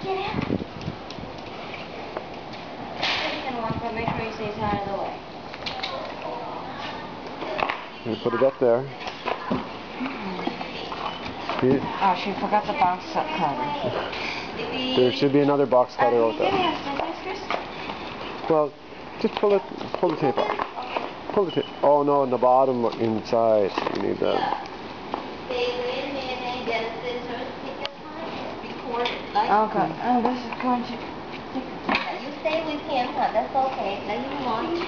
Get out. You can walk, but make sure he stays out of the way. You put it up there. Oh, she forgot the box cutter. There should be another box cutter out there. Well, just pull the tape off. Pull the tape. Oh no, in the bottom inside. You need that. Okay. Oh, this is going to. You stay with him, huh? That's okay. Let him watch.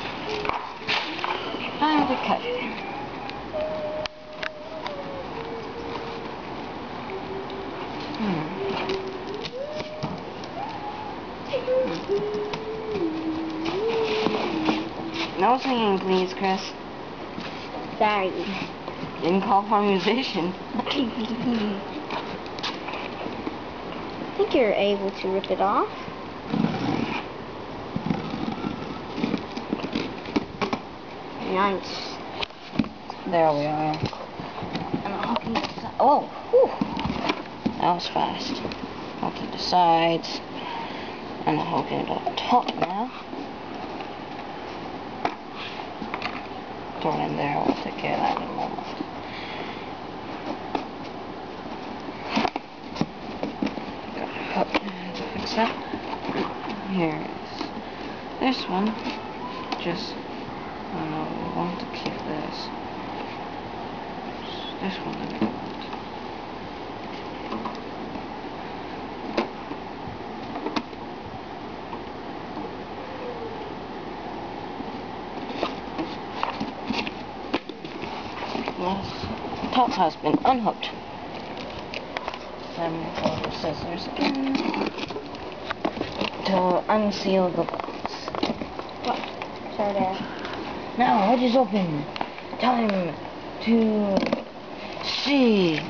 Time to cut. No singing, please, Chris. Sorry. Didn't call for a musician. I think you're able to rip it off. Nice. There we are. And I'm hooking the side. Oh, whew. That was fast. Hooking the sides. And I'm hooking it up top now. Throw it in there. We'll take care of that in a moment. To fix that. Here is this one. Just we want to keep this. This one that we want. Yes, top has been unhooked. Then we pull the scissors in to unseal the box. What? Sorry, Dad. Now it is open. Time to see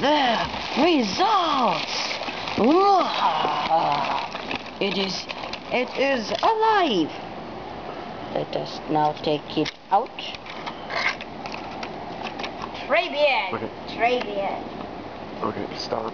the results. It is alive. Let us now take it out. Très bien. Okay. Très bien. Okay, stop.